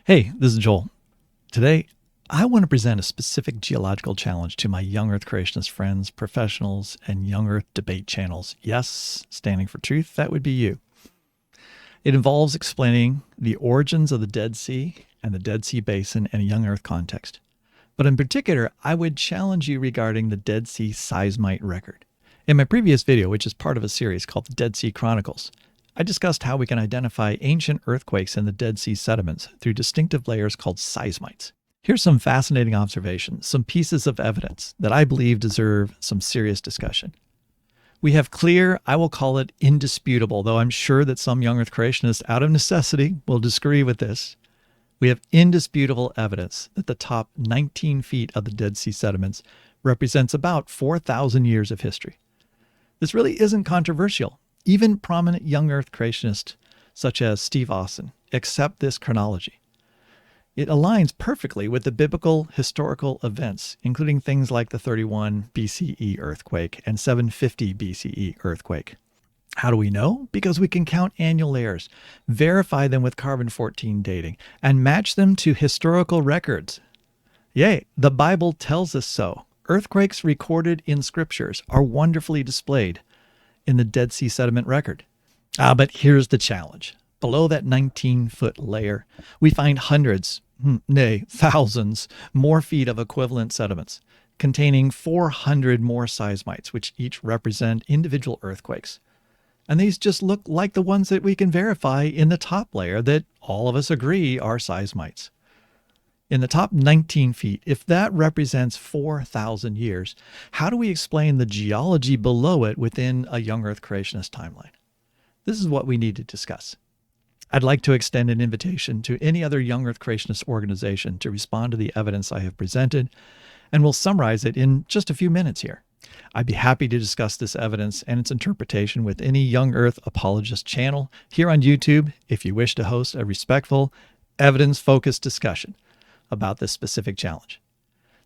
Hey, this is Joel. Today, I want to present a specific geological challenge to my young Earth creationist friends, professionals, and young Earth debate channels. Yes, standing for truth, that would be you. It involves explaining the origins of the Dead Sea and the Dead Sea Basin in a young Earth context. But in particular, I would challenge you regarding the Dead Sea Seismite record. In my previous video, which is part of a series called the Dead Sea Chronicles, I discussed how we can identify ancient earthquakes in the Dead Sea sediments through distinctive layers called seismites. Here's some fascinating observations, some pieces of evidence that I believe deserve some serious discussion. We have clear, I will call it indisputable, though I'm sure that some young Earth creationists out of necessity will disagree with this. We have indisputable evidence that the top 19 feet of the Dead Sea sediments represents about 4,000 years of history. This really isn't controversial. Even prominent young Earth creationists, such as Steve Austin, accept this chronology. It aligns perfectly with the biblical historical events, including things like the 31 BCE earthquake and 750 BCE earthquake. How do we know? Because we can count annual layers, verify them with carbon-14 dating, and match them to historical records. Yay, the Bible tells us so. Earthquakes recorded in scriptures are wonderfully displayed in the Dead Sea sediment record. But here's the challenge. Below that 19-foot layer, we find hundreds, nay, thousands more feet of equivalent sediments, containing 400 more seismites, which each represent individual earthquakes. And these just look like the ones that we can verify in the top layer that all of us agree are seismites. In the top 19 feet, if that represents 4,000 years, how do we explain the geology below it within a young Earth creationist timeline? This is what we need to discuss. I'd like to extend an invitation to any other young Earth creationist organization to respond to the evidence I have presented, and we'll summarize it in just a few minutes here. I'd be happy to discuss this evidence and its interpretation with any young Earth apologist channel here on YouTube if you wish to host a respectful, evidence-focused discussion about this specific challenge.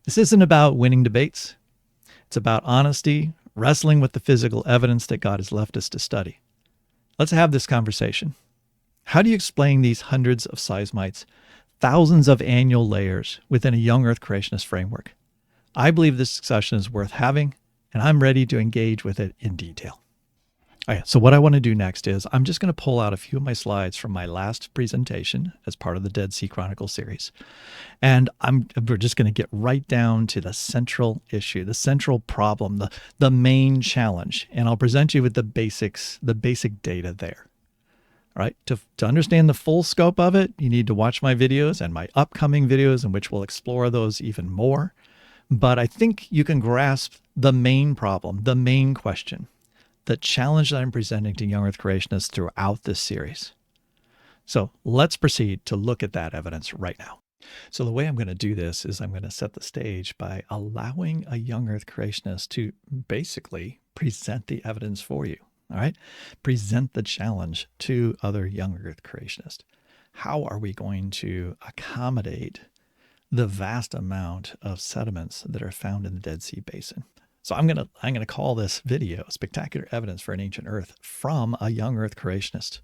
This isn't about winning debates. It's about honesty, wrestling with the physical evidence that God has left us to study. Let's have this conversation. How do you explain these hundreds of seismites, thousands of annual layers within a young Earth creationist framework? I believe this discussion is worth having, and I'm ready to engage with it in detail. Okay, so what I want to do next is I'm just going to pull out a few of my slides from my last presentation as part of the Dead Sea Chronicles series. And we're just going to get right down to the central issue, the central problem, the main challenge. And I'll present you with the basics, the basic data there. All right, to understand the full scope of it, you need to watch my videos and my upcoming videos in which we'll explore those even more. But I think you can grasp the main problem, the main question, the challenge that I'm presenting to young Earth creationists throughout this series. So let's proceed to look at that evidence right now. So the way I'm going to do this is I'm going to set the stage by allowing a young Earth creationist to basically present the evidence for you. All right, present the challenge to other young Earth creationists. How are we going to accommodate the vast amount of sediments that are found in the Dead Sea Basin? So I'm gonna call this video "Spectacular Evidence for an Ancient Earth" from a young Earth creationist.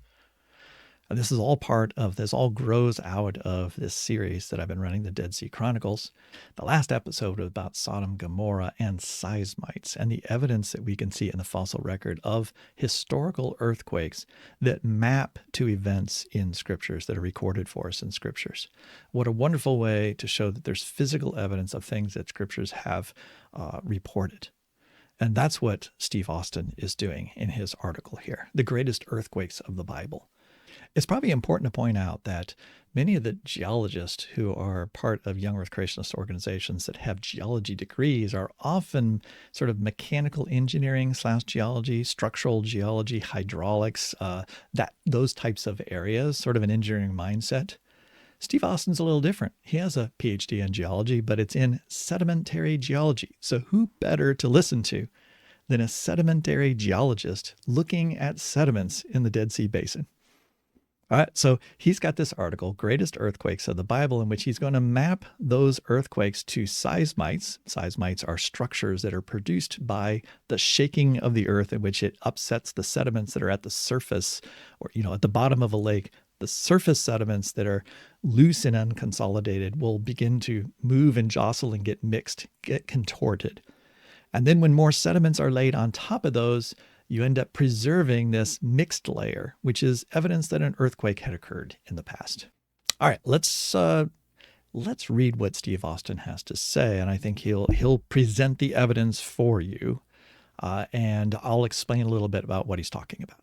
This is all part of this, all grows out of this series that I've been running, the Dead Sea Chronicles. The last episode was about Sodom, Gomorrah, and seismites, and the evidence that we can see in the fossil record of historical earthquakes that map to events in scriptures that are recorded for us in scriptures. What a wonderful way to show that there's physical evidence of things that scriptures have reported. And that's what Steve Austin is doing in his article here, The Greatest Earthquakes of the Bible. It's probably important to point out that many of the geologists who are part of young Earth creationist organizations that have geology degrees are often sort of mechanical engineering / geology, structural geology, hydraulics, those types of areas, sort of an engineering mindset. Steve Austin's a little different. He has a PhD in geology, but it's in sedimentary geology. So who better to listen to than a sedimentary geologist looking at sediments in the Dead Sea Basin? All right, so he's got this article, Greatest Earthquakes of the Bible, in which he's going to map those earthquakes to seismites. Seismites are structures that are produced by the shaking of the earth in which it upsets the sediments that are at the surface or, at the bottom of a lake The surface sediments that are loose and unconsolidated will begin to move and jostle and get mixed, get contorted. And then when more sediments are laid on top of those, you end up preserving this mixed layer, which is evidence that an earthquake had occurred in the past. All right, let's read what Steve Austin has to say, and I think he'll present the evidence for you, and I'll explain a little bit about what he's talking about.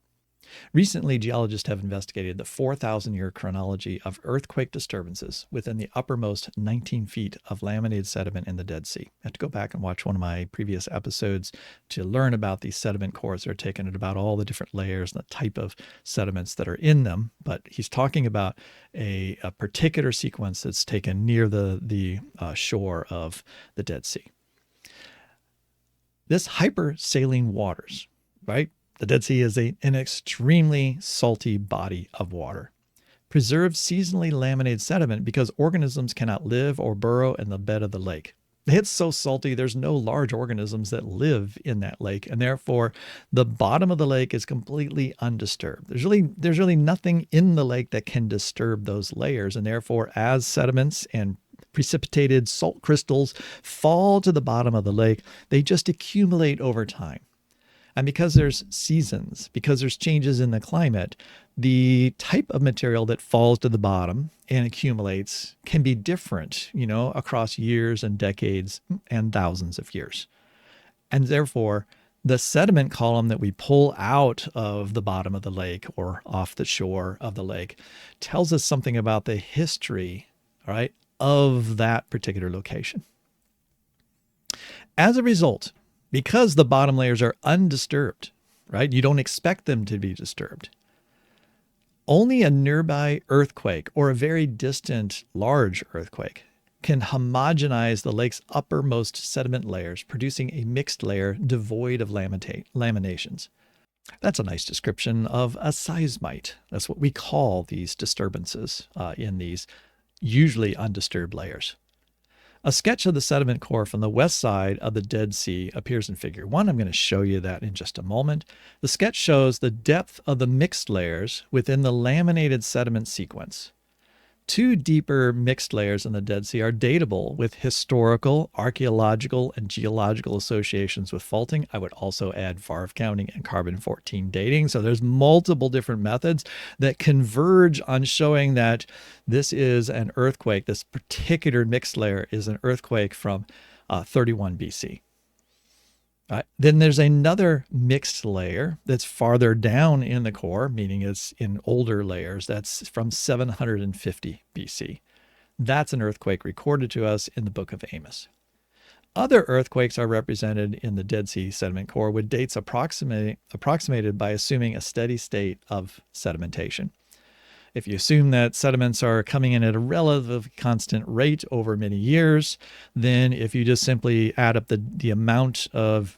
Recently, geologists have investigated the 4,000-year chronology of earthquake disturbances within the uppermost 19 feet of laminated sediment in the Dead Sea. I have to go back and watch one of my previous episodes to learn about these sediment cores that are taken and about all the different layers and the type of sediments that are in them. But he's talking about a particular sequence that's taken near the shore of the Dead Sea. This hypersaline waters, right? The Dead Sea is an extremely salty body of water. Preserves seasonally laminated sediment because organisms cannot live or burrow in the bed of the lake. It's so salty, there's no large organisms that live in that lake, and therefore the bottom of the lake is completely undisturbed. There's really nothing in the lake that can disturb those layers, and therefore as sediments and precipitated salt crystals fall to the bottom of the lake, they just accumulate over time. And because there's seasons, because there's changes in the climate, the type of material that falls to the bottom and accumulates can be different, across years and decades and thousands of years. And therefore, the sediment column that we pull out of the bottom of the lake or off the shore of the lake tells us something about the history, all right, of that particular location. As a result, because the bottom layers are undisturbed, right? You don't expect them to be disturbed. Only a nearby earthquake or a very distant large earthquake can homogenize the lake's uppermost sediment layers, producing a mixed layer devoid of laminations. That's a nice description of a seismite. That's what we call these disturbances in these usually undisturbed layers. A sketch of the sediment core from the west side of the Dead Sea appears in Figure 1. I'm going to show you that in just a moment. The sketch shows the depth of the mixed layers within the laminated sediment sequence. Two deeper mixed layers in the Dead Sea are datable with historical, archaeological, and geological associations with faulting. I would also add varf counting and carbon-14 dating. So there's multiple different methods that converge on showing that this is an earthquake. This particular mixed layer is an earthquake from 31 BC. Then there's another mixed layer that's farther down in the core, meaning it's in older layers. That's from 750 BC. That's an earthquake recorded to us in the book of Amos. Other earthquakes are represented in the Dead Sea sediment core with dates approximated by assuming a steady state of sedimentation. If you assume that sediments are coming in at a relatively constant rate over many years, then if you just simply add up the amount of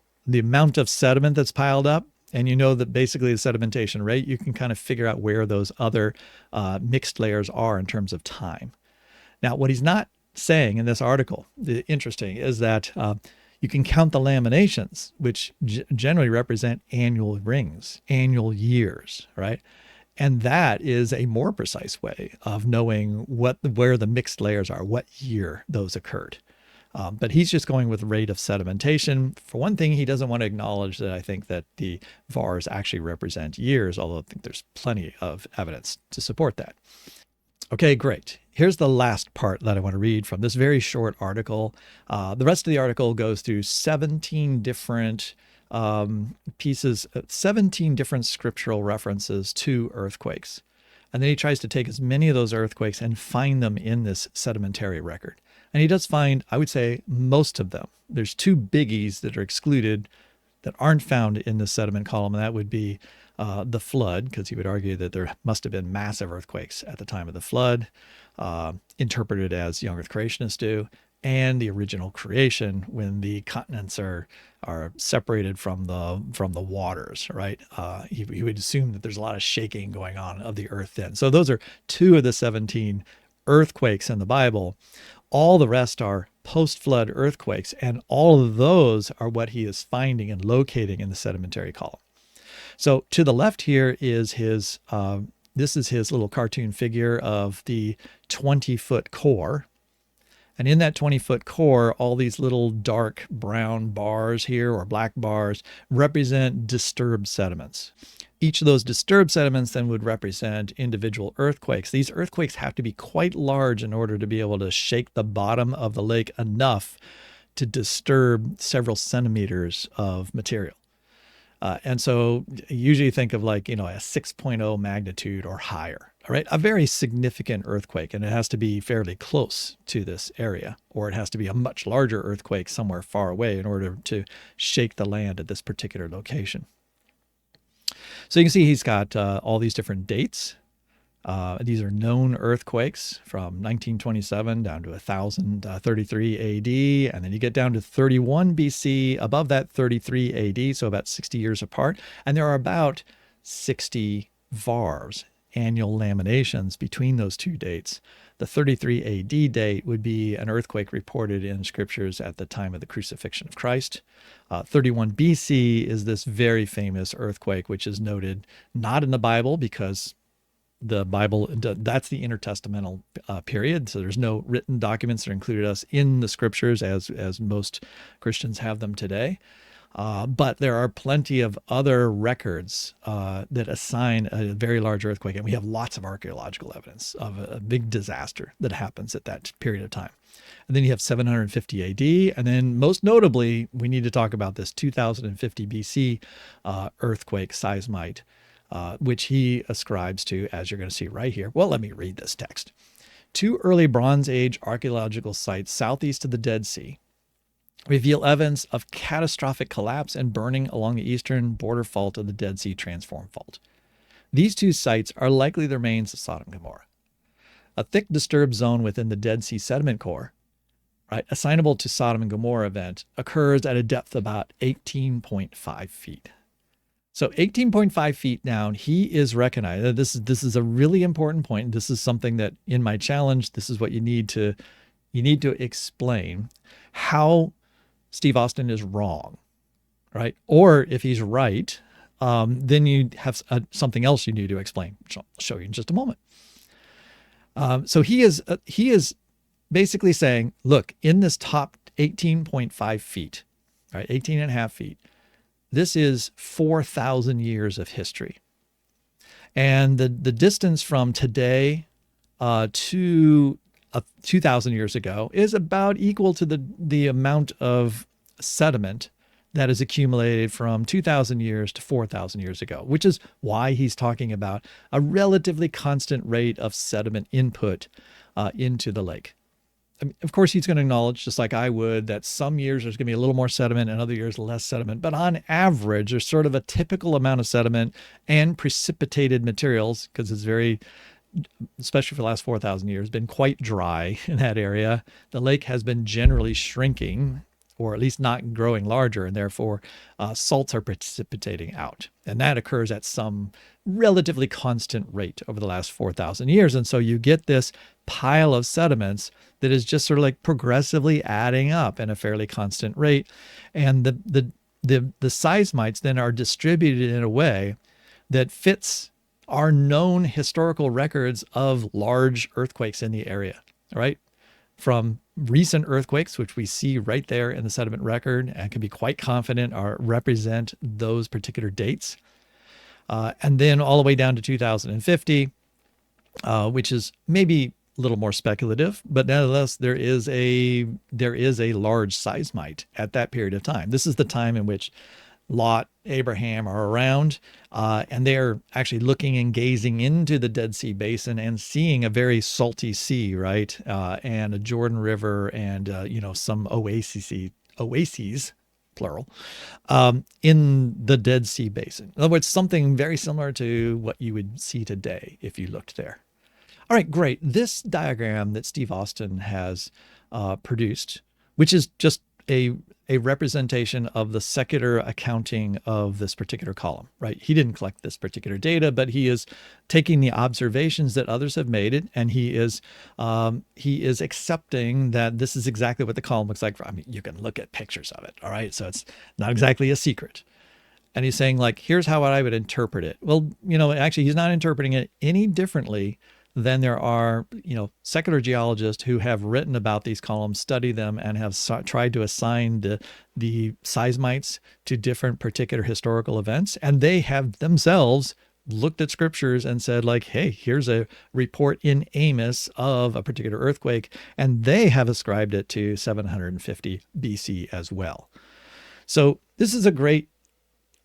sediment that's piled up, and you know that basically the sedimentation rate, you can kind of figure out where those other mixed layers are in terms of time. Now, what he's not saying in this article, interesting, is that you can count the laminations, which generally represent annual rings, annual years, right? And that is a more precise way of knowing where the mixed layers are, what year those occurred. But he's just going with rate of sedimentation. For one thing, he doesn't want to acknowledge that I think that the VARs actually represent years, although I think there's plenty of evidence to support that. Okay, great. Here's the last part that I want to read from this very short article. The rest of the article goes through 17 different pieces, 17 different scriptural references to earthquakes. And then he tries to take as many of those earthquakes and find them in this sedimentary record. And he does find, I would say, most of them. There's two biggies that are excluded that aren't found in the sediment column, and that would be the flood, because he would argue that there must have been massive earthquakes at the time of the flood, interpreted as young earth creationists do, and the original creation when the continents are separated from the waters, right? He would assume that there's a lot of shaking going on of the earth then. So those are two of the 17 earthquakes in the Bible. All the rest are post-flood earthquakes, and all of those are what he is finding and locating in the sedimentary column. So to the left here is his This is his little cartoon figure of the 20-foot core. And in that 20-foot core, all these little dark brown bars here, or black bars, represent disturbed sediments. Each of those disturbed sediments then would represent individual earthquakes. These earthquakes have to be quite large in order to be able to shake the bottom of the lake enough to disturb several centimeters of material. And so usually think of like, a 6.0 magnitude or higher, all right? A very significant earthquake, and it has to be fairly close to this area, or it has to be a much larger earthquake somewhere far away in order to shake the land at this particular location. So you can see he's got all these different dates. These are known earthquakes from 1927 down to 1033 AD. And then you get down to 31 BC, above that 33 AD, so about 60 years apart. And there are about 60 VARs, annual laminations, between those two dates. The 33 AD date would be an earthquake reported in scriptures at the time of the crucifixion of Christ. 31 BC is this very famous earthquake, which is noted not in the Bible because the Bible, that's the intertestamental period. So there's no written documents that are included us in the scriptures as most Christians have them today. But there are plenty of other records that assign a very large earthquake. And we have lots of archaeological evidence of a big disaster that happens at that period of time. And then you have 750 AD. And then most notably, we need to talk about this 2050 BC earthquake, Seismite, which he ascribes to, as you're going to see right here. Well, let me read this text. Two early Bronze Age archaeological sites southeast of the Dead Sea reveal evidence of catastrophic collapse and burning along the eastern border fault of the Dead Sea Transform Fault. These two sites are likely the remains of Sodom and Gomorrah. A thick disturbed zone within the Dead Sea sediment core, right, assignable to Sodom and Gomorrah event, occurs at a depth of about 18.5 feet. So 18.5 feet down, he is recognized. This is a really important point. This is something that in my challenge, this is what you need to explain how Steve Austin is wrong, right? Or if he's right, then you have something else you need to explain, which I'll show you in just a moment. So he is basically saying, look, in this top 18.5 feet, right, 18 and a half feet, this is 4,000 years of history. And the distance from today to 2,000 years ago is about equal to the amount of sediment that is accumulated from 2,000 years to 4,000 years ago, which is why he's talking about a relatively constant rate of sediment input into the lake. I mean, of course, he's going to acknowledge, just like I would, that some years there's going to be a little more sediment and other years less sediment. But on average, there's sort of a typical amount of sediment and precipitated materials, because it's very, especially for the last 4,000 years, been quite dry in that area. The lake has been generally shrinking, or at least not growing larger, and therefore salts are precipitating out. And that occurs at some relatively constant rate over the last 4,000 years. And so you get this pile of sediments that is just sort of like progressively adding up in a fairly constant rate. And the seismites then are distributed in a way that fits our known historical records of large earthquakes in the area, right? From recent earthquakes, which we see right there in the sediment record and can be quite confident represent those particular dates. And then all the way down to 2050, which is maybe a little more speculative, but nevertheless, there is a large seismite at that period of time. This is the time in which Lot, Abraham are around, and they're actually looking and gazing into the Dead Sea Basin and seeing a very salty sea, right? And a Jordan River and, some oases, plural, in the Dead Sea Basin. In other words, something very similar to what you would see today if you looked there. All right, great. This diagram that Steve Austin has produced, which is just a representation of the secular accounting of this particular column, right? He didn't collect this particular data, but he is taking the observations that others have made it, and he is accepting that this is exactly what the column looks like. I mean, you can look at pictures of it, all right? So it's not exactly a secret. And he's saying, like, here's how I would interpret it. Well, actually, he's not interpreting it any differently than there are, secular geologists who have written about these columns, study them, and have tried to assign the seismites to different particular historical events. And they have themselves looked at scriptures and said, like, hey, here's a report in Amos of a particular earthquake. And they have ascribed it to 750 BC as well. So this is a great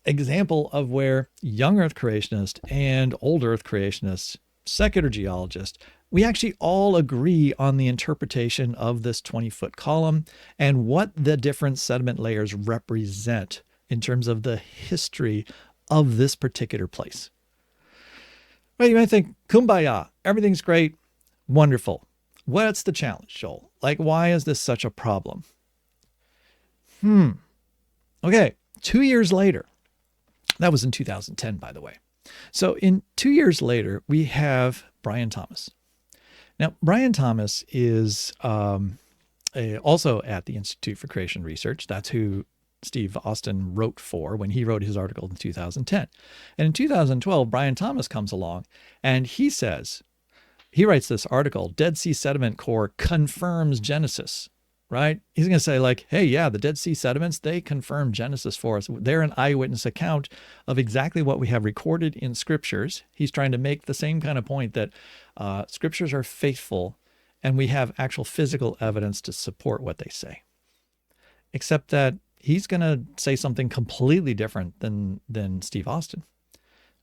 example of where young earth creationists and old earth creationists, secular geologists, we actually all agree on the interpretation of this 20-foot column and what the different sediment layers represent in terms of the history of this particular place. Well, you might think, kumbaya, everything's great, wonderful. What's the challenge, Joel? Like, why is this such a problem? Okay, 2 years later, that was in 2010, by the way. So in 2 years later, we have Brian Thomas. Now, Brian Thomas is also at the Institute for Creation Research. That's who Steve Austin wrote for when he wrote his article in 2010. And in 2012, Brian Thomas comes along and he writes this article, Dead Sea Sediment Core Confirms Genesis, right? He's going to say, like, hey, yeah, the Dead Sea sediments, they confirm Genesis for us. They're an eyewitness account of exactly what we have recorded in scriptures. He's trying to make the same kind of point that scriptures are faithful and we have actual physical evidence to support what they say. Except that he's going to say something completely different than Steve Austin,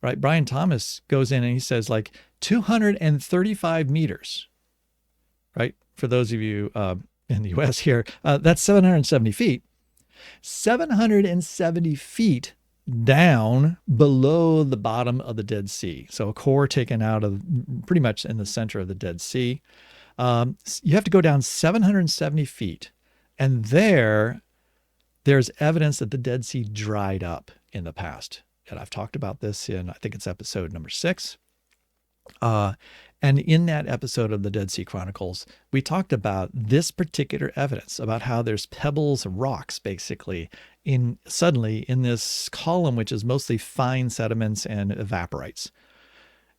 right? Brian Thomas goes in and he says, like, 235 meters, right? For those of you in the US here, that's 770 feet. 770 feet down below the bottom of the Dead Sea. So a core taken out of pretty much in the center of the Dead Sea. You have to go down 770 feet. And there's evidence that the Dead Sea dried up in the past. And I've talked about this in, I think it's episode number 6. And in that episode of the Dead Sea Chronicles, we talked about this particular evidence about how there's pebbles, rocks, basically, suddenly in this column, which is mostly fine sediments and evaporites.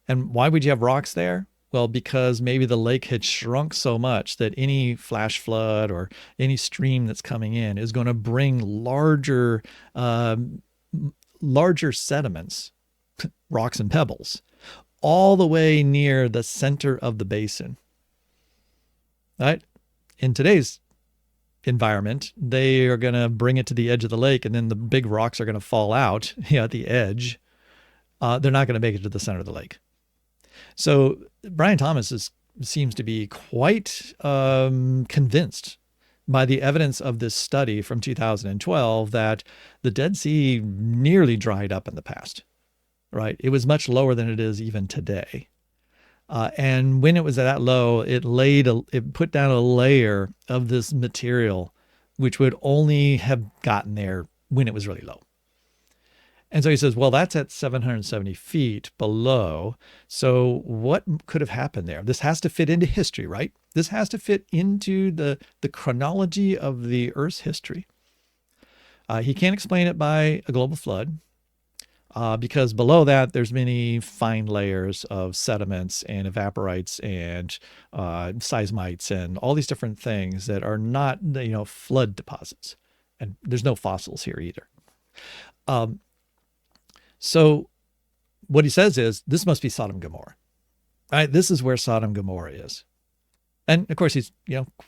And why would you have rocks there? Well, because maybe the lake had shrunk so much that any flash flood or any stream that's coming in is going to bring larger sediments, rocks and pebbles, all the way near the center of the basin. Right? In today's environment, they are going to bring it to the edge of the lake, and then the big rocks are going to fall out at the edge. They're not going to make it to the center of the lake. So Brian Thomas seems to be quite convinced by the evidence of this study from 2012 that the Dead Sea nearly dried up in the past, right? It was much lower than it is even today. And when it was at that low, it put down a layer of this material, which would only have gotten there when it was really low. And so he says, well, that's at 770 feet below. So what could have happened there? This has to fit into history, right? This has to fit into the chronology of the Earth's history. He can't explain it by a global flood because below that, there's many fine layers of sediments and evaporites and seismites and all these different things that are not, flood deposits. And there's no fossils here either. So what he says is, this must be Sodom and Gomorrah. Right? This is where Sodom and Gomorrah is. And of course, he's,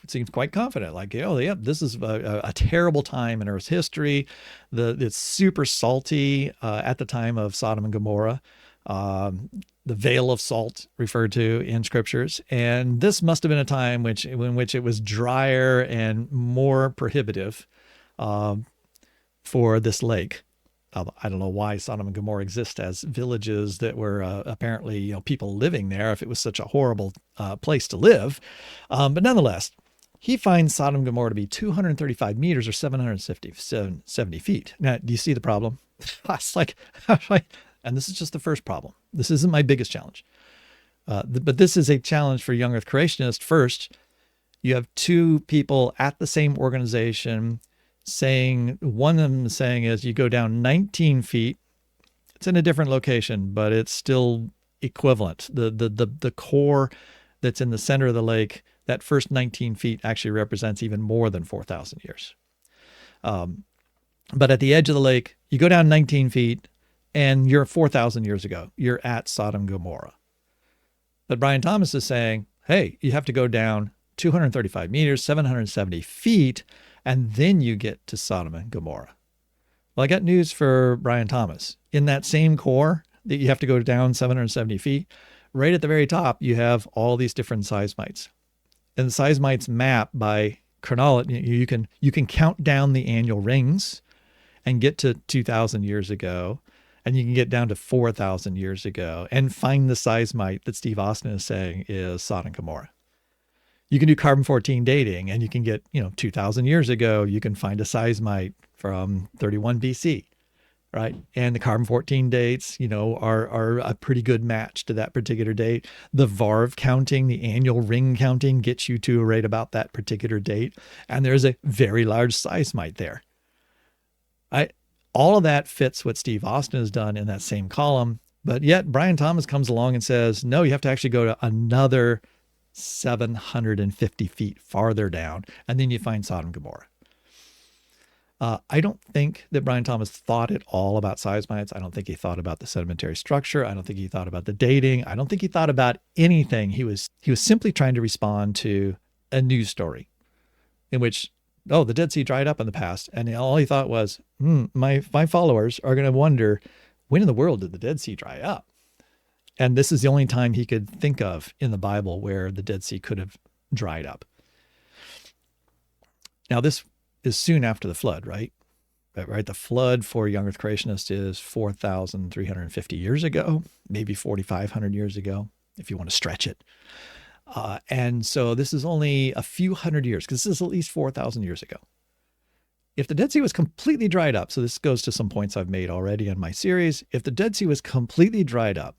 seems quite confident, like, this is a terrible time in Earth's history. It's super salty at the time of Sodom and Gomorrah. The veil of salt referred to in scriptures. And this must have been a time in which it was drier and more prohibitive for this lake. I don't know why Sodom and Gomorrah exist as villages that were apparently, people living there, if it was such a horrible place to live. But nonetheless, he finds Sodom and Gomorrah to be 235 meters or 770 feet. Now, do you see the problem? It's like, and this is just the first problem. This isn't my biggest challenge. But this is a challenge for young Earth creationists. First, you have two people at the same organization saying, one of them saying is you go down 19 feet. It's in a different location, but it's still equivalent. The core that's in the center of the lake, that first 19 feet actually represents even more than 4,000 years. But at the edge of the lake, you go down 19 feet and you're 4,000 years ago. You're at Sodom and Gomorrah. But Brian Thomas is saying, hey, you have to go down 235 meters, 770 feet, and then you get to Sodom and Gomorrah. Well, I got news for Brian Thomas. In that same core that you have to go down 770 feet, right at the very top, you have all these different seismites. And the seismites map by chronology. You can count down the annual rings and get to 2,000 years ago, and you can get down to 4,000 years ago and find the seismite that Steve Austin is saying is Sodom and Gomorrah. You can do carbon-14 dating, and you can get, 2,000 years ago, you can find a seismite from 31 BC, right? And the carbon-14 dates, are a pretty good match to that particular date. The VARV counting, the annual ring counting, gets you to right about that particular date. And there's a very large seismite there. All of that fits what Steve Austin has done in that same column. But yet Brian Thomas comes along and says, no, you have to actually go to another 750 feet farther down, and then you find Sodom and Gomorrah. I don't think that Brian Thomas thought at all about seismites. I don't think he thought about the sedimentary structure. I don't think he thought about the dating. I don't think he thought about anything. He was simply trying to respond to a news story in which, the Dead Sea dried up in the past. And all he thought was, my followers are going to wonder, when in the world did the Dead Sea dry up? And this is the only time he could think of in the Bible where the Dead Sea could have dried up. Now, this is soon after the flood, right? Right. The flood for young Earth creationists is 4,350 years ago, maybe 4,500 years ago, if you want to stretch it. And so this is only a few hundred years, because this is at least 4,000 years ago. If the Dead Sea was completely dried up, so this goes to some points I've made already in my series. If the Dead Sea was completely dried up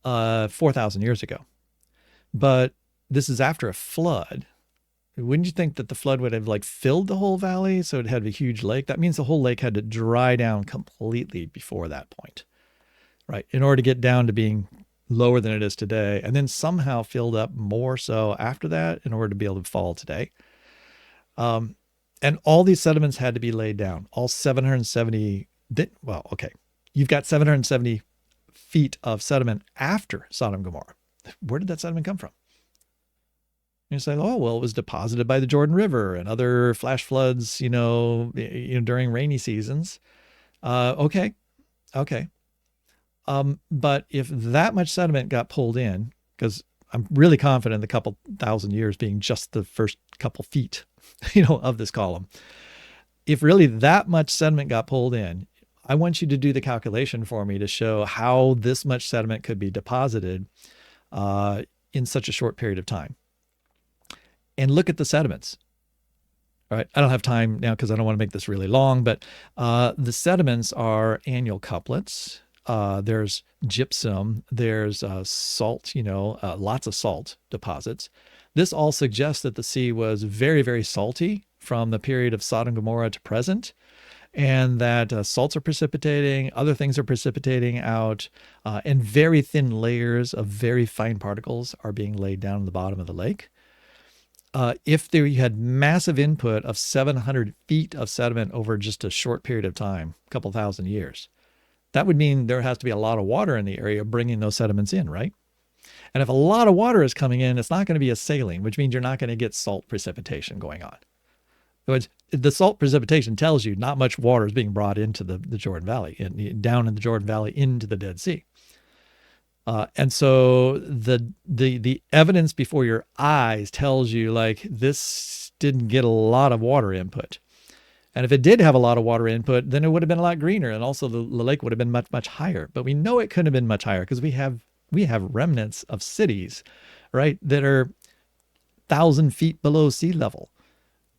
4,000 years ago, but this is after a flood, wouldn't you think that the flood would have filled the whole valley? So it had a huge lake. That means the whole lake had to dry down completely before that point, right? In order to get down to being lower than it is today, and then somehow filled up more so after that in order to be able to fall today. And all these sediments had to be laid down. All 770, you've got 770 feet of sediment after Sodom and Gomorrah. Where did that sediment come from? You say, it was deposited by the Jordan River and other flash floods, during rainy seasons. Okay. But if that much sediment got pulled in, because I'm really confident the couple thousand years being just the first couple feet, of this column, if really that much sediment got pulled in, I want you to do the calculation for me to show how this much sediment could be deposited in such a short period of time. And look at the sediments. All right, I don't have time now because I don't want to make this really long, but the sediments are annual couplets. There's gypsum, there's salt, lots of salt deposits. This all suggests that the sea was very, very salty from the period of Sodom and Gomorrah to present, and that salts are precipitating, other things are precipitating out, and very thin layers of very fine particles are being laid down in the bottom of the lake. If you had massive input of 700 feet of sediment over just a short period of time, a couple thousand years, that would mean there has to be a lot of water in the area bringing those sediments in, right? And if a lot of water is coming in, it's not going to be a saline, which means you're not going to get salt precipitation going on. The salt precipitation tells you not much water is being brought into the Jordan Valley, down in the Jordan Valley into the Dead Sea. And so the evidence before your eyes tells you this didn't get a lot of water input. And if it did have a lot of water input, then it would have been a lot greener. And also the lake would have been much, much higher. But we know it couldn't have been much higher because we have remnants of cities, right, that are 1,000 feet below sea level.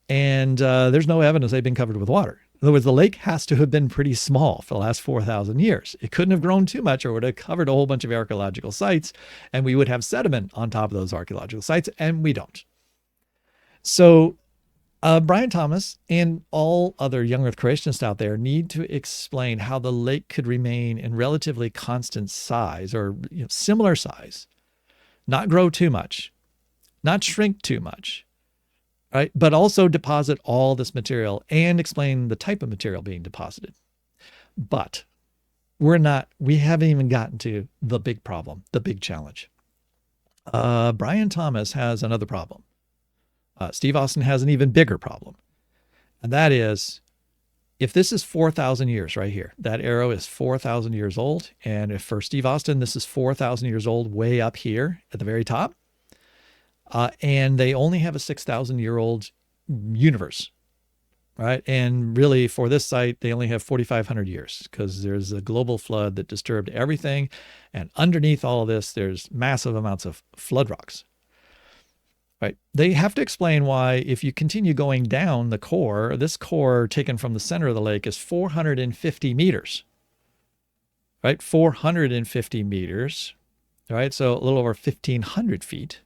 And there's no evidence they've been covered with water. In other words, the lake has to have been pretty small for the last 4,000 years. It couldn't have grown too much or would have covered a whole bunch of archaeological sites, and we would have sediment on top of those archaeological sites, and we don't. So Brian Thomas and all other young Earth creationists out there need to explain how the lake could remain in relatively constant size or similar size, not grow too much, not shrink too much, right? But also deposit all this material and explain the type of material being deposited. But we haven't even gotten to the big problem, the big challenge. Brian Thomas has another problem. Steve Austin has an even bigger problem. And that is, if this is 4,000 years right here, that arrow is 4,000 years old. And if for Steve Austin, this is 4,000 years old way up here at the very top. And they only have a 6,000-year-old universe, right? And really for this site, they only have 4,500 years because there's a global flood that disturbed everything. And underneath all of this, there's massive amounts of flood rocks. Right. They have to explain why, if you continue going down the core, this core taken from the center of the lake is 450 meters. Right. 450 meters. Right. So a little over 1,500 feet.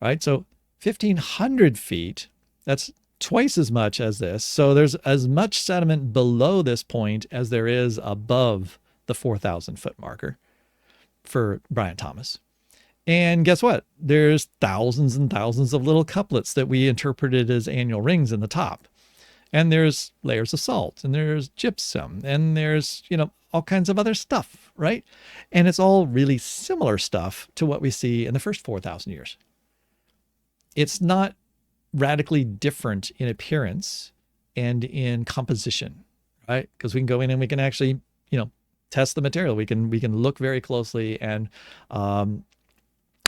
Right. So 1,500 feet, that's twice as much as this. So there's as much sediment below this point as there is above the 4,000 foot marker for Brian Thomas. And guess what? There's thousands and thousands of little couplets that we interpreted as annual rings in the top. And there's layers of salt, and there's gypsum, and there's, all kinds of other stuff, right? And it's all really similar stuff to what we see in the first 4,000 years. It's not radically different in appearance and in composition, right? Because we can go in and we can actually, test the material. We can look very closely and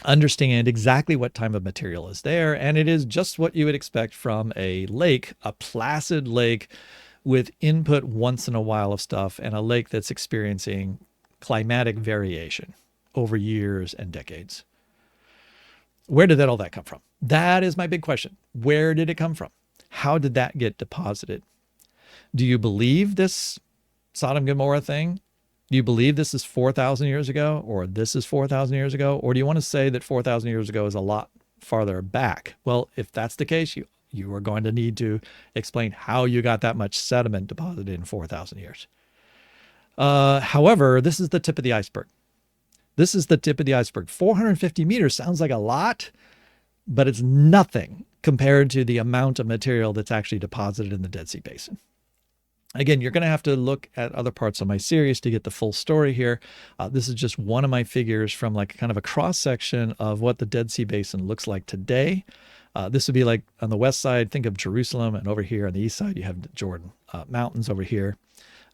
understand exactly what type of material is there. And it is just what you would expect from a lake, a placid lake with input once in a while of stuff, and a lake that's experiencing climatic variation over years and decades. Where did all that come from? That is my big question. Where did it come from? How did that get deposited? Do you believe this Sodom and Gomorrah thing? Do you believe this is 4,000 years ago, or this is 4,000 years ago? Or do you want to say that 4,000 years ago is a lot farther back? Well, if that's the case, you are going to need to explain how you got that much sediment deposited in 4,000 years. However, this is the tip of the iceberg. This is the tip of the iceberg. 450 meters sounds like a lot, but it's nothing compared to the amount of material that's actually deposited in the Dead Sea Basin. Again, you're going to have to look at other parts of my series to get the full story here. This is just one of my figures from like kind of a cross section of what the Dead Sea Basin looks like today. This would be like on the west side, think of Jerusalem, and over here on the east side, you have the Jordan Mountains over here,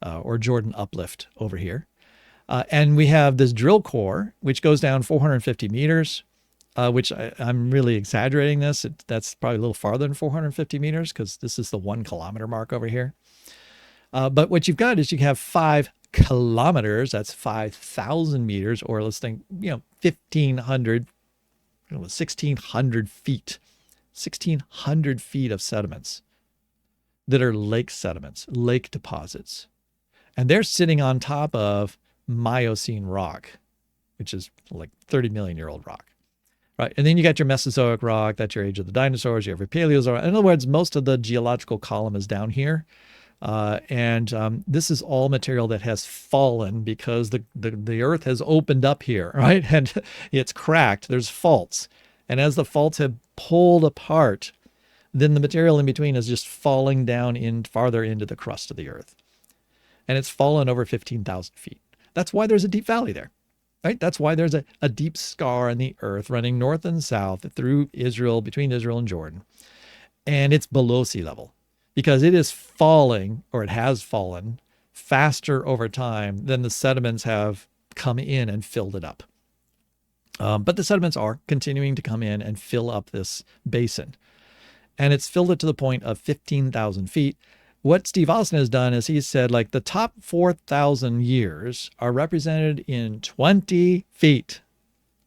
or Jordan Uplift over here. And we have this drill core, which goes down 450 meters, which I'm really exaggerating this. That's probably a little farther than 450 meters because this is the 1 kilometer mark over here. But what you've got is you have 5 kilometers, that's 5,000 meters, or let's think, 1,500, 1,600 feet, 1,600 feet of sediments that are lake sediments, lake deposits. And they're sitting on top of Miocene rock, which is like 30 million year old rock. Right. And then you got your Mesozoic rock, that's your age of the dinosaurs, you have your Paleozoic. In other words, most of the geological column is down here. This is all material that has fallen because the earth has opened up here, right? And it's cracked. There's faults. And as the faults have pulled apart, then the material in between is just falling down in farther into the crust of the earth. And it's fallen over 15,000 feet. That's why there's a deep valley there, right? That's why there's a deep scar in the earth running north and south through Israel, between Israel and Jordan. And it's below sea level, because it is falling, or it has fallen, faster over time than the sediments have come in and filled it up. But the sediments are continuing to come in and fill up this basin. And it's filled it to the point of 15,000 feet. What Steve Austin has done is he said, like, the top 4,000 years are represented in 20 feet.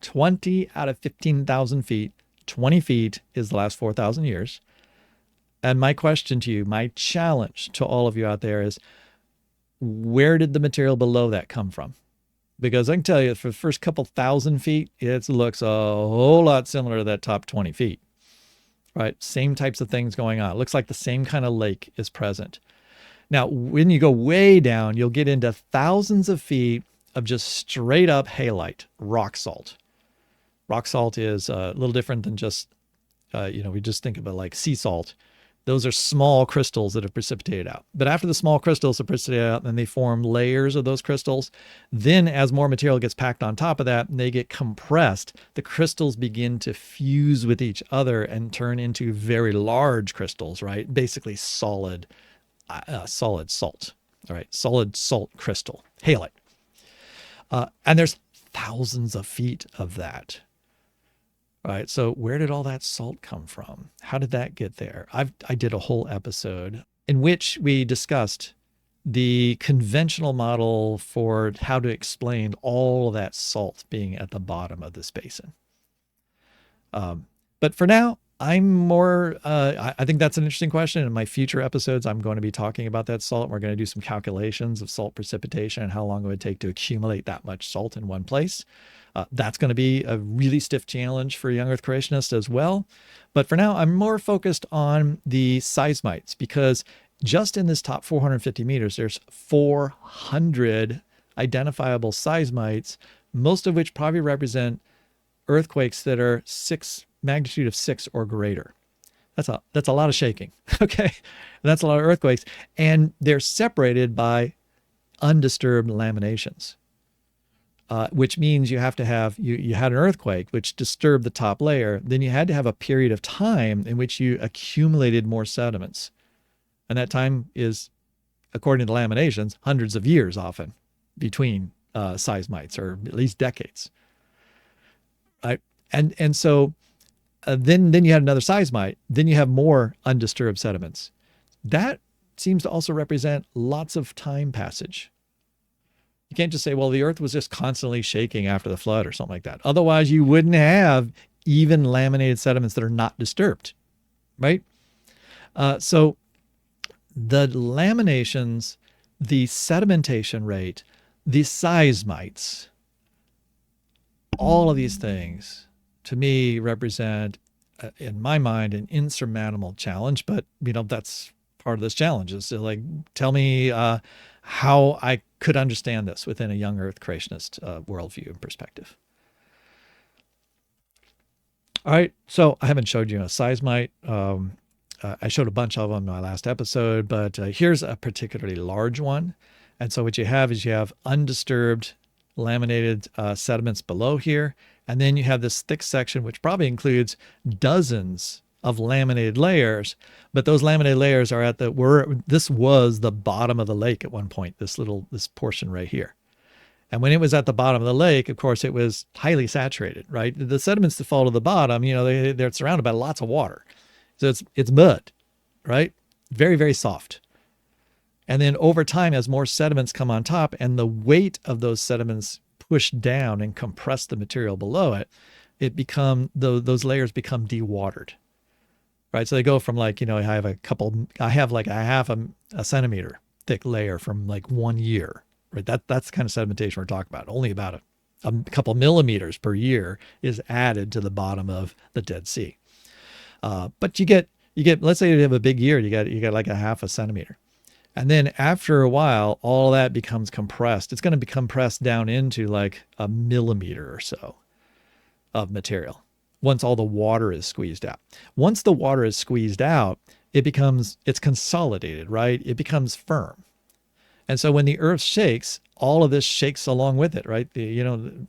20 out of 15,000 feet. 20 feet is the last 4,000 years. And my question to you, my challenge to all of you out there is, where did the material below that come from? Because I can tell you, for the first couple thousand feet, it looks a whole lot similar to that top 20 feet. right? Same types of things going on. It looks like the same kind of lake is present. Now, when you go way down, you'll get into thousands of feet of just straight up halite, rock salt. Rock salt is a little different than just, we just think of it like sea salt. Those are small crystals that have precipitated out. But after the small crystals have precipitated out, then they form layers of those crystals. Then as more material gets packed on top of that, and they get compressed, the crystals begin to fuse with each other and turn into very large crystals, right? Basically solid salt, all right? Solid salt crystal, halite. And there's thousands of feet of that. All right. So where did all that salt come from? How did that get there? I did a whole episode in which we discussed the conventional model for how to explain all of that salt being at the bottom of this basin. But for now, I'm more, I think that's an interesting question. In my future episodes, I'm going to be talking about that salt. We're going to do some calculations of salt precipitation and how long it would take to accumulate that much salt in one place. That's going to be a really stiff challenge for young Earth creationists as well. But for now, I'm more focused on the seismites, because just in this top 450 meters, there's 400 identifiable seismites, most of which probably represent earthquakes that are magnitude of 6 or greater. That's a lot of shaking. Okay. And that's a lot of earthquakes. And they're separated by undisturbed laminations. Which means you have to have, you had an earthquake which disturbed the top layer, then you had to have a period of time in which you accumulated more sediments. And that time is, according to the laminations, hundreds of years often between seismites, or at least decades. Right? And so then you had another seismite, then you have more undisturbed sediments. That seems to also represent lots of time passage. You can't just say, well, the earth was just constantly shaking after the flood or something like that. Otherwise, you wouldn't have even laminated sediments that are not disturbed, right? So the laminations, the sedimentation rate, the seismites, all of these things, to me, represent, in my mind, an insurmountable challenge. But, that's part of this challenge is to, like, tell me how I could understand this within a young Earth creationist worldview and perspective. All right, so I haven't showed you a seismite. I showed a bunch of them in my last episode, but here's a particularly large one. And so what you have is you have undisturbed laminated sediments below here, and then you have this thick section, which probably includes dozens of laminated layers, but those laminated layers are this was the bottom of the lake at one point, this portion right here. And when it was at the bottom of the lake, of course, it was highly saturated, right? The sediments that fall to the bottom, they're surrounded by lots of water. So it's mud, right? Very, very soft. And then over time, as more sediments come on top and the weight of those sediments push down and compress the material below it, those layers become dewatered. Right. So they go from, like, I have like a half a centimeter thick layer from like 1 year. Right. That's the kind of sedimentation we're talking about. Only about a couple millimeters per year is added to the bottom of the Dead Sea. But you get, let's say you have a big year, you got like a half a centimeter. And then after a while, all that becomes compressed. It's going to be compressed down into like a millimeter or so of material, once all the water is squeezed out. Once the water is squeezed out, it's consolidated, right? It becomes firm. And so when the earth shakes, all of this shakes along with it, right?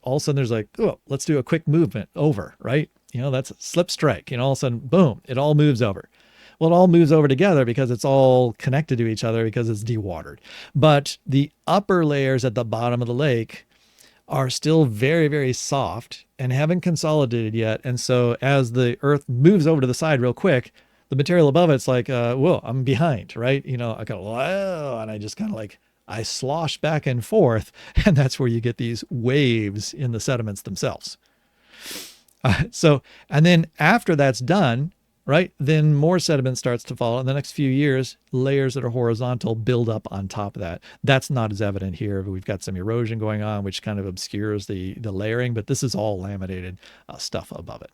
All of a sudden there's like, oh, let's do a quick movement over, right? That's a slip strike. All of a sudden, boom, it all moves over. Well, it all moves over together because it's all connected to each other because it's dewatered. But the upper layers at the bottom of the lake are still very, very soft and haven't consolidated yet. And so as the earth moves over to the side real quick, the material above it's like, whoa, I'm behind, right? I go, whoa, and I just kind of like, I slosh back and forth. And that's where you get these waves in the sediments themselves. And then after that's done, right, then more sediment starts to fall. In the next few years, layers that are horizontal build up on top of that. That's not as evident here, but we've got some erosion going on, which kind of obscures the layering, but this is all laminated stuff above it.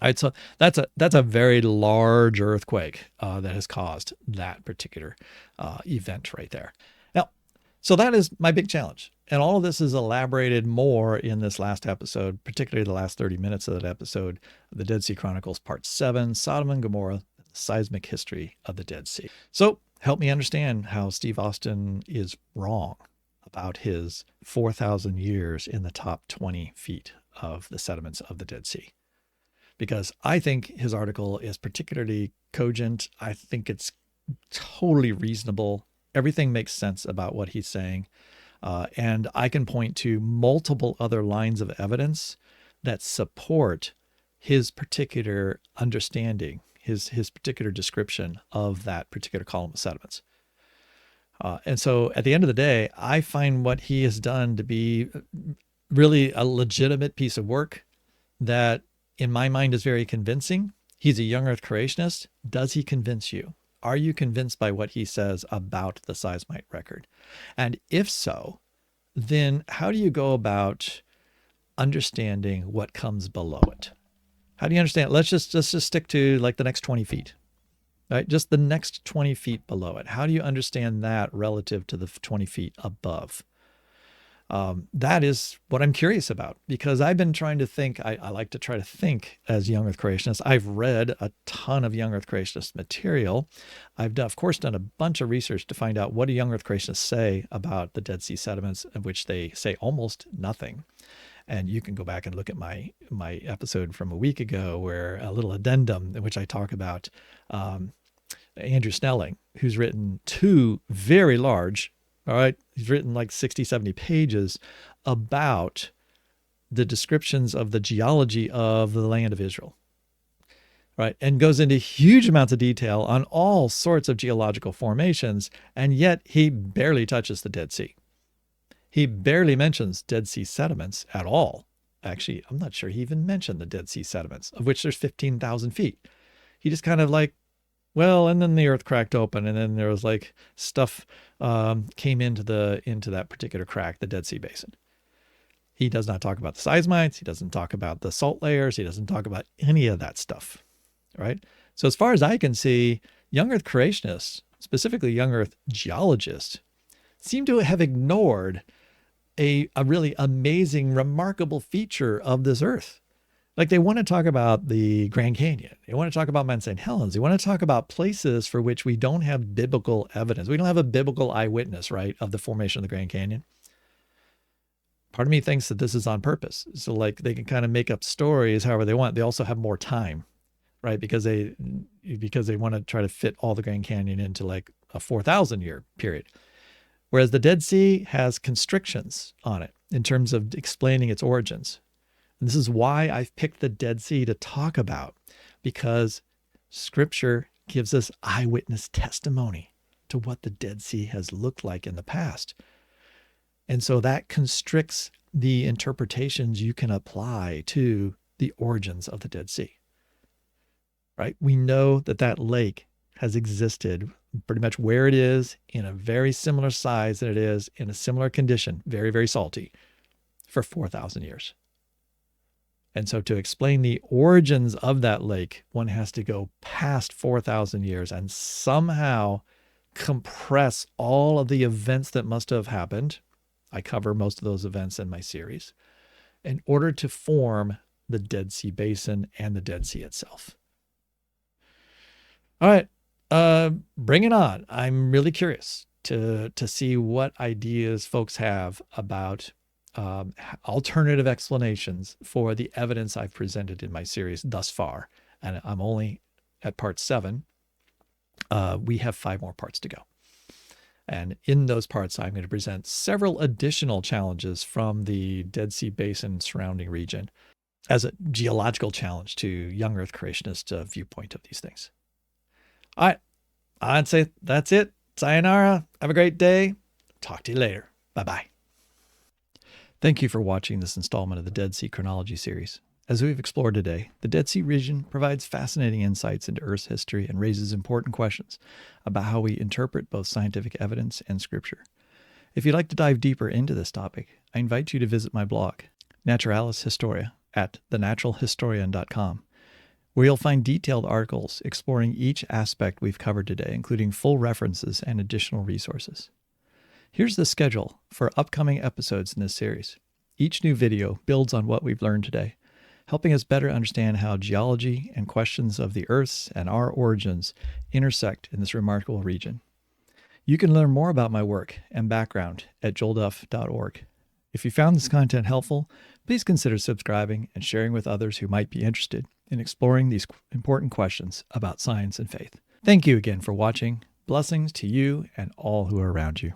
All right, so that's a very large earthquake that has caused that particular event right there. Now, so that is my big challenge. And all of this is elaborated more in this last episode, particularly the last 30 minutes of that episode, the Dead Sea Chronicles Part 7, Sodom and Gomorrah, the Seismic History of the Dead Sea. So help me understand how Steve Austin is wrong about his 4,000 years in the top 20 feet of the sediments of the Dead Sea. Because I think his article is particularly cogent. I think it's totally reasonable. Everything makes sense about what he's saying. And I can point to multiple other lines of evidence that support his particular understanding, his particular description of that particular column of sediments. And so at the end of the day, I find what he has done to be really a legitimate piece of work that in my mind is very convincing. He's a young earth creationist. Does he convince you? Are you convinced by what he says about the seismite record? And if so, then how do you go about understanding what comes below it? How do you understand? Let's just stick to like the next 20 feet, right? Just the next 20 feet below it. How do you understand that relative to the 20 feet above? That is what I'm curious about, because I've been trying to think. I like to try to think as young earth creationists. I've read a ton of young earth creationist material. I've done, of course, done a bunch of research to find out what do young earth creationists say about the Dead Sea sediments, of which they say almost nothing. And you can go back and look at my episode from a week ago, where a little addendum in which I talk about Andrew Snelling, who's written two very large, all right, he's written like 60, 70 pages about the descriptions of the geology of the land of Israel, right? And goes into huge amounts of detail on all sorts of geological formations, and yet he barely touches the Dead Sea. He barely mentions Dead Sea sediments at all. Actually, I'm not sure he even mentioned the Dead Sea sediments, of which there's 15,000 feet. He just kind of like, well, and then the earth cracked open, and then there was like stuff came into that particular crack, the Dead Sea Basin. He does not talk about the seismites. He doesn't talk about the salt layers. He doesn't talk about any of that stuff, right? So as far as I can see, young earth creationists, specifically young earth geologists, seem to have ignored a really amazing, remarkable feature of this earth. Like they want to talk about the Grand Canyon. They want to talk about Mount St. Helens. They want to talk about places for which we don't have biblical evidence. We don't have a biblical eyewitness, right, of the formation of the Grand Canyon. Part of me thinks that this is on purpose. So like they can kind of make up stories however they want. They also have more time, right? Because they want to try to fit all the Grand Canyon into like a 4,000 year period. Whereas the Dead Sea has constrictions on it in terms of explaining its origins. And this is why I've picked the Dead Sea to talk about, because Scripture gives us eyewitness testimony to what the Dead Sea has looked like in the past. And so that constricts the interpretations you can apply to the origins of the Dead Sea, right? We know that that lake has existed pretty much where it is, in a very similar size that it is, in a similar condition, very, very salty, for 4,000 years. And so to explain the origins of that lake, one has to go past 4,000 years and somehow compress all of the events that must have happened. I cover most of those events in my series, in order to form the Dead Sea Basin and the Dead Sea itself. All right, bring it on. I'm really curious to see what ideas folks have about alternative explanations for the evidence I've presented in my series thus far. And I'm only at part 7. We have 5 more parts to go. And in those parts, I'm going to present several additional challenges from the Dead Sea Basin surrounding region as a geological challenge to young earth creationist viewpoint of these things. All right, I'd say that's it. Sayonara. Have a great day. Talk to you later. Bye-bye. Thank you for watching this installment of the Dead Sea Chronology series. As we've explored today, the Dead Sea region provides fascinating insights into Earth's history and raises important questions about how we interpret both scientific evidence and scripture. If you'd like to dive deeper into this topic, I invite you to visit my blog, Naturalis Historia, at thenaturalhistorian.com, where you'll find detailed articles exploring each aspect we've covered today, including full references and additional resources. Here's the schedule for upcoming episodes in this series. Each new video builds on what we've learned today, helping us better understand how geology and questions of the Earth's and our origins intersect in this remarkable region. You can learn more about my work and background at joelduff.org. If you found this content helpful, please consider subscribing and sharing with others who might be interested in exploring these important questions about science and faith. Thank you again for watching. Blessings to you and all who are around you.